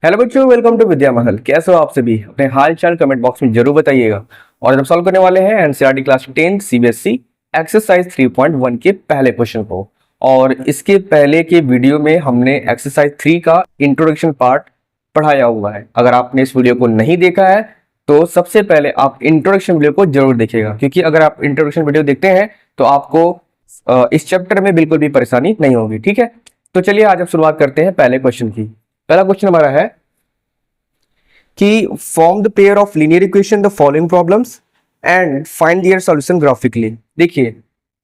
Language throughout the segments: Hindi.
हेलो बच्चों, वेलकम टू विद्या महल। कैसे हो आप सभी? अपने हाल चाल कमेंट बॉक्स में जरूर बताइएगा। और हम सॉल्व करने वाले हैं एनसीईआरटी क्लास 10 सीबीएसई एक्सरसाइज 3.1 के पहले क्वेश्चन को। और इसके पहले के वीडियो में हमने एक्सरसाइज 3 का इंट्रोडक्शन पार्ट पढ़ाया हुआ है। अगर आपने इस वीडियो को नहीं देखा है तो सबसे पहले आप इंट्रोडक्शन वीडियो को जरूर देखिएगा, क्योंकि अगर आप इंट्रोडक्शन वीडियो देखते हैं तो आपको इस चैप्टर में बिल्कुल भी परेशानी नहीं होगी। ठीक है, तो चलिए आज हम शुरुआत करते हैं पहले क्वेश्चन की। पहला क्वेश्चन हमारा है कि form the pair of linear equation the following problems and find their solution graphically. देखिए,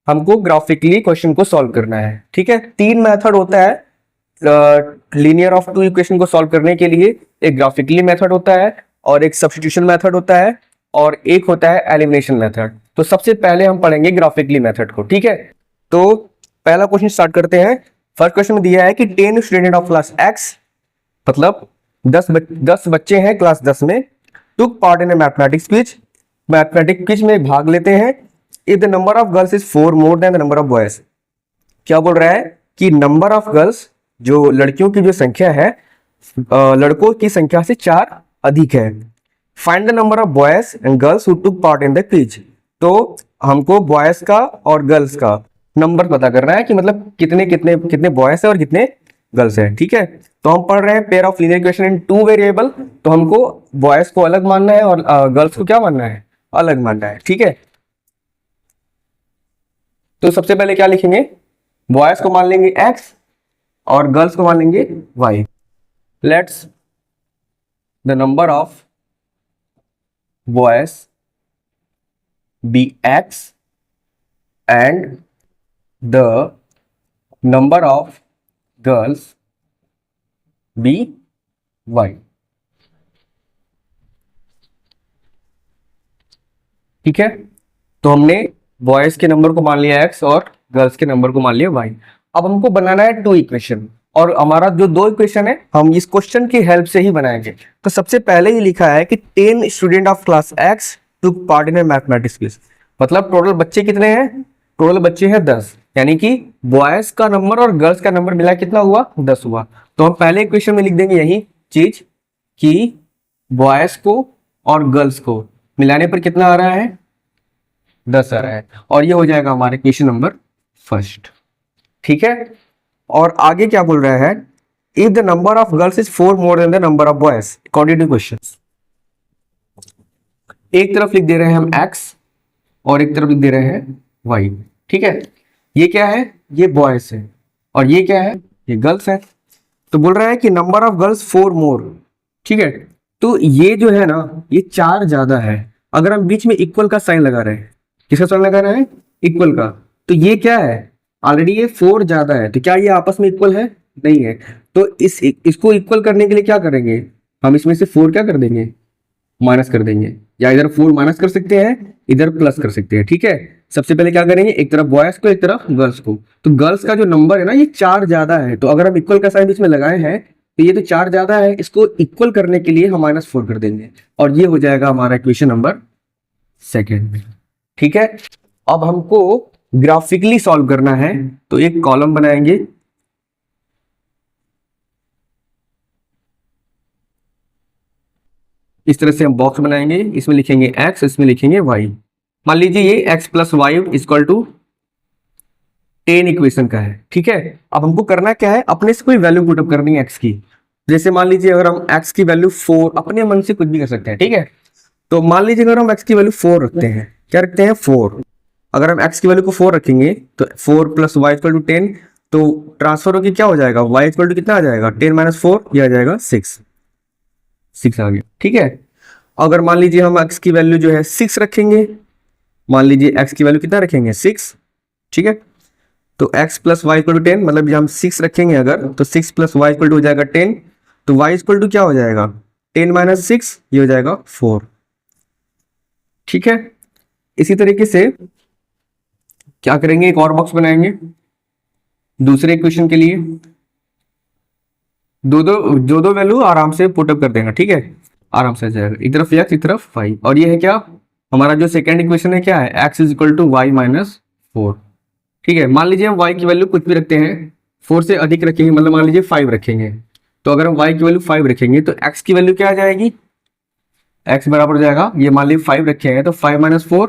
हमको ग्राफिकली क्वेश्चन को सॉल्व करना है। ठीक है, तीन मेथड होता है लीनियर ऑफ टू इक्वेशन को सॉल्व करने के लिए। एक ग्राफिकली मेथड होता है और एक सब्स्टिट्यूशन मेथड होता है और एक होता है एलिमिनेशन मेथड। तो सबसे पहले हम पढ़ेंगे ग्राफिकली मेथड को। ठीक है, तो पहला क्वेश्चन स्टार्ट करते हैं। फर्स्ट क्वेश्चन में दिया है कि 10 स्टूडेंट ऑफ क्लास एक्स, मतलब 10 बच्चे हैं क्लास 10 में, took part in A mathematics quiz, mathematics quiz में भाग लेते हैं। If the number of girls is 4 more than the number of boys. क्या बोल रहा है कि नंबर ऑफ गर्ल्स, जो लड़कियों की जो संख्या है, लड़कों की संख्या से 4 अधिक है। Find the number of boys and girls who took part in the quiz. तो हमको बॉयज का और गर्ल्स का नंबर पता करना है कि मतलब कितने कितने कितने बॉयज है और कितने गर्ल्स है। ठीक है, तो हम पढ़ रहे हैं pair of linear equation in two variable, तो हमको बॉयज को अलग मानना है और गर्ल्स को क्या मानना है, अलग मानना है। ठीक है, तो सबसे पहले क्या लिखेंगे, बॉयज को मान लेंगे x और गर्ल्स को मान लेंगे y। Let's the number of boys be x and the number of girls be y. ठीक है, तो हमने बॉयज के नंबर को मान लिया x और गर्ल्स के नंबर को मान लिया y। अब हमको बनाना है टू इक्वेशन, और हमारा जो दो इक्वेशन है हम इस क्वेश्चन की हेल्प से ही बनाएंगे। तो सबसे पहले ही लिखा है कि 10 student of class x took part in mathematics quiz, मतलब टोटल बच्चे कितने हैं, टोटल बच्चे हैं 10, यानी कि बॉयज का नंबर और गर्ल्स का नंबर मिला कितना हुआ, 10 हुआ। तो हम पहले इक्वेशन में लिख देंगे यही चीज कि बॉयज को और गर्ल्स को मिलाने पर कितना आ रहा है, 10 आ रहा है, और ये हो जाएगा हमारा इक्वेशन नंबर फर्स्ट। ठीक है, और आगे क्या बोल रहा है, if the number of girls is 4 more than the number of boys according to question. एक तरफ लिख दे रहे हैं हम x और एक तरफ लिख दे रहे हैं y। ठीक है, ये क्या है, ये बॉयज है और ये क्या है, ये गर्ल्स है। तो बोल रहा है कि नंबर ऑफ गर्ल्स 4 मोर। ठीक है, तो ये जो है ना, ये 4 ज्यादा है। अगर हम बीच में इक्वल का साइन लगा रहे हैं, किसका साइन लगा रहे हैं, इक्वल का, तो ये क्या है, ऑलरेडी ये 4 ज्यादा है, तो क्या ये आपस में इक्वल है, नहीं है। तो इसको इक्वल करने के लिए क्या करेंगे, हम इसमें से 4 क्या कर देंगे, माइनस कर देंगे, या इधर 4 माइनस कर सकते हैं, इधर प्लस कर सकते हैं। ठीक है, सबसे पहले क्या करेंगे, एक तरफ बॉयज को एक तरफ गर्ल्स को। तो गर्ल्स का जो नंबर है ना, ये 4 ज्यादा है, तो अगर हम इक्वल का साइन इसमें लगाए हैं तो ये तो 4 ज्यादा है, इसको इक्वल करने के लिए हम -4 कर देंगे, और ये हो जाएगा हमारा इक्वेशन नंबर सेकेंड। ठीक है, अब हमको ग्राफिकली सॉल्व करना है, तो एक कॉलम बनाएंगे, इस तरह से हम बॉक्स बनाएंगे, इसमें लिखेंगे x, इसमें लिखेंगे y। मान लीजिए ये x plus y equal to 10 equation का है। ठीक है, अब हमको करना क्या है, अपने से कोई वैल्यू पुटअप करनी है x की। जैसे मान लीजिए अगर हम x की वैल्यू 4, अपने मन से कुछ भी कर सकते हैं। ठीक है, तो मान लीजिए अगर हम x की वैल्यू 4 रखते हैं, क्या रखते हैं, 4। अगर हम x की वैल्यू को 4 रखेंगे तो 4 प्लस वाई इक्वल टू 10, तो ट्रांसफर होकर क्या हो जाएगा, y इक्वल टू कितना आ जाएगा, 10 माइनस 4, ये आ जाएगा 6 आ गया। ठीक है, अगर मान लीजिए हम x की वैल्यू जो है 6 रखेंगे, मान लीजिए x की वैल्यू कितना रखेंगे, 6। ठीक है, तो x plus y equal to 10, मतलब हम 6 रखेंगे अगर, तो 6 प्लस वाई इक्वल टू हो जाएगा 10, तो y इक्वल टू क्या हो जाएगा, 10 माइनस 6, ये हो जाएगा 4। ठीक है, इसी तरीके से क्या करेंगे, एक और बॉक्स बनाएंगे दूसरे इक्वेशन के लिए, दो वैल्यू आराम से पुटअप कर देगा। ठीक है, आराम से आ जाएगा, एक तरफ x एक तरफ y, और ये है क्या, हमारा जो सेकंड इक्वेशन है क्या है, x is equal to y minus 4। ठीक है, मान लीजिए हम y की वैल्यू कुछ भी रखते हैं, 4 से अधिक रखेंगे, मतलब मान लीजिए 5 रखेंगे, तो अगर हम y की वैल्यू 5 रखेंगे तो x की वैल्यू क्या आ जाएगी, x बराबर हो जाएगा, ये मान लीजिए 5 रखे हैं तो 5 माइनस 4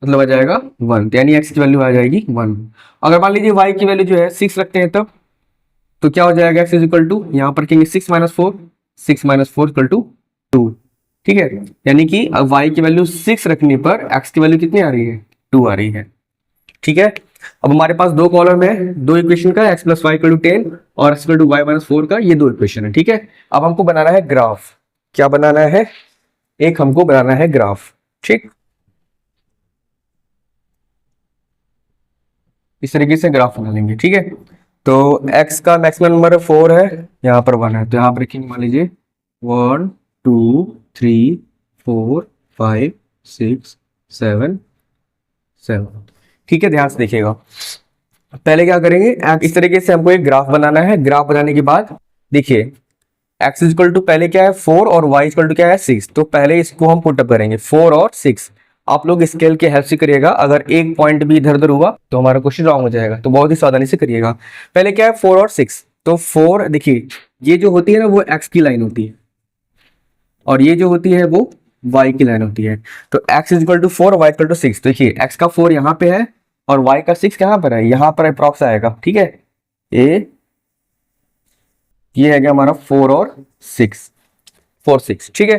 मतलब आ जाएगा 1, यानी x की वैल्यू आ जाएगी 1। अगर मान लीजिए y की वैल्यू जो है 6 रखते हैं तब तो क्या हो जाएगा, x इज इक्वल टू, यहाँ पर रखेंगे 6 माइनस 4, 6 माइनस 4 इक्वल टू 2। ठीक है, यानी कि अब y की वैल्यू 6 रखने पर x की वैल्यू कितनी आ रही है, 2 आ रही है। ठीक है, अब हमारे पास दो कॉलम है, दो इक्वेशन का, x plus y equal to 10 और x equal to y minus 4 का, ये दो इक्वेशन है। ठीक है, अब हमको बनाना है ग्राफ। क्या बनाना है, एक हमको बनाना है ग्राफ। ठीक, इस तरीके से ग्राफ बना लेंगे। ठीक है, तो x का मैक्सिमम नंबर 4 है, यहाँ पर 1 है, तो यहाँ पर लिखेंगे मान लीजिए 1 2 3 4 5 6 7 7। ठीक है, ध्यान से देखिएगा। पहले क्या करेंगे, इस तरीके से हमको एक ग्राफ बनाना है। ग्राफ बनाने के बाद देखिए x इक्वल टू पहले क्या है 4 और y इक्वल टू क्या है 6, तो पहले इसको हम पुटअप करेंगे 4 और 6। आप लोग स्केल के हेल्प से करिएगा, अगर एक पॉइंट भी इधर उधर हुआ तो हमारा क्वेश्चन रॉन्ग हो जाएगा, तो बहुत ही सावधानी से करिएगा। पहले क्या है 4 और 6, तो 4 देखिए ये जो होती है ना वो x की लाइन होती है और ये जो होती है वो y की लाइन होती है। तो x इज इक्वल टू 4 और y इक्वल टू 6, देखिए x का 4 यहाँ पे है और y का 6 कहाँ पर है, यहाँ पर अप्रॉक्स आएगा। ठीक है, ये है क्या हमारा 4 और 6, 4 6। ठीक है,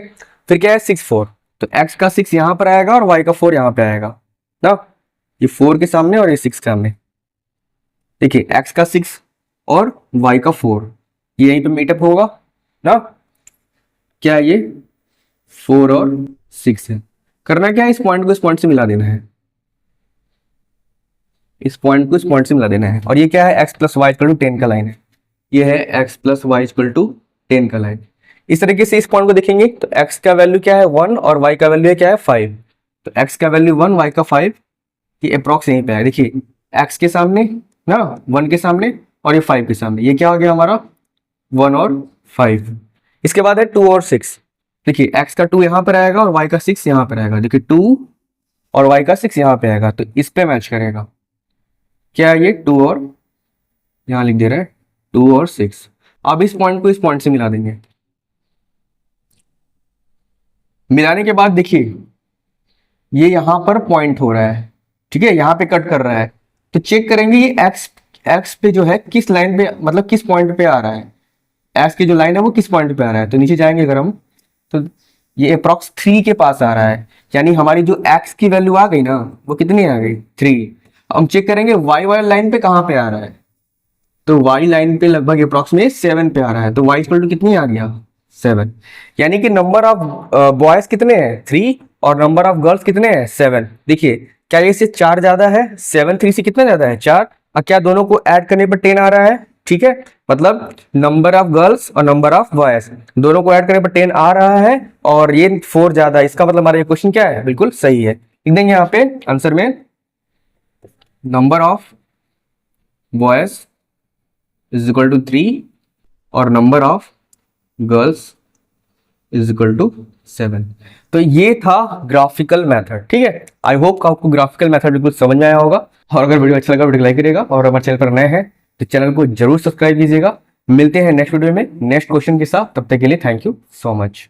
फिर क्या है 6 4, तो x का 6 यहाँ पर आएगा और y का 4 यहाँ पे आएगा ना, ये 4 के सामने और ये 6 के सामने। देखिए x का 6 और y का 4 ये यहीं पे मीटअप होगा ना, क्या ये 4 और 6 है। करना क्या है, इस पॉइंट को इस पॉइंट से मिला देना है, इस पॉइंट को इस पॉइंट से मिला देना है। और ये क्या है x plus y equal to 10 का लाइन है, ये है x plus y equal to 10 का लाइन। इस तरीके से इस पॉइंट को देखेंगे तो x का वैल्यू क्या है 1 और y का वैल्यू है क्या है 5, तो x का वैल्यू 1 y का 5, ये अप्रॉक्स यहीं पे है। देखिए x के सामने ना 1 के सामने और ये 5 के सामने, ये क्या हो गया हमारा 1 और 5। इसके बाद है 2 और 6, देखिए x का 2 यहाँ पर आएगा और y का 6 यहाँ पर आएगा। देखिए 2 और y का 6 यहाँ पे आएगा, तो इस पे मैच करेगा। क्या है ये 2 और यहाँ लिख दे रहा है 2 और 6। अब इस पॉइंट को इस पॉइंट से मिला देंगे, मिलाने के बाद देखिए ये यहां पर पॉइंट हो रहा है। ठीक है, यहां पे कट कर रहा है, तो चेक करेंगे ये एक्स पे जो है किस लाइन पे, मतलब किस पॉइंट पे आ रहा है, एक्स की जो लाइन है वो किस पॉइंट पे आ रहा है। तो नीचे जाएंगे अगर हम तो ये अप्रॉक्स 3 के पास आ रहा है, यानी हमारी जो एक्स की वैल्यू आ गई ना वो कितनी आ गई 3। हम चेक करेंगे वाई वाली लाइन पे कहां पे आ रहा है, तो वाई लाइन पे लगभग अप्रॉक्सीमेट 7 पे आ रहा है, तो वाई इक्वल टू कितनी आ गया 7, यानी कि नंबर ऑफ बॉयज कितने हैं 3 और नंबर ऑफ गर्ल्स कितने हैं 7। देखिए क्या ये से 4 ज्यादा है, 7 3 से कितना ज्यादा है 4, और क्या दोनों को ऐड करने पर 10 आ रहा है। ठीक है, मतलब नंबर ऑफ गर्ल्स और नंबर ऑफ बॉयज दोनों को ऐड करने पर 10 आ रहा है और ये 4 ज्यादा है, इसका मतलब हमारा ये क्वेश्चन क्या है, बिल्कुल सही है। लिख देंगे यहाँ पे आंसर में number of boys is equal to 3 और number of girls is equal to 7। तो ये था ग्राफिकल मेथड। ठीक है, आई होप आपको ग्राफिकल मेथड बिल्कुल समझ में आया होगा, और अगर वीडियो अच्छा लगा वीडियो लाइक करिएगा, और हमारे चैनल पर नए हैं तो चैनल को जरूर सब्सक्राइब कीजिएगा। मिलते हैं नेक्स्ट वीडियो में नेक्स्ट क्वेश्चन के साथ, तब तक के लिए थैंक यू सो मच।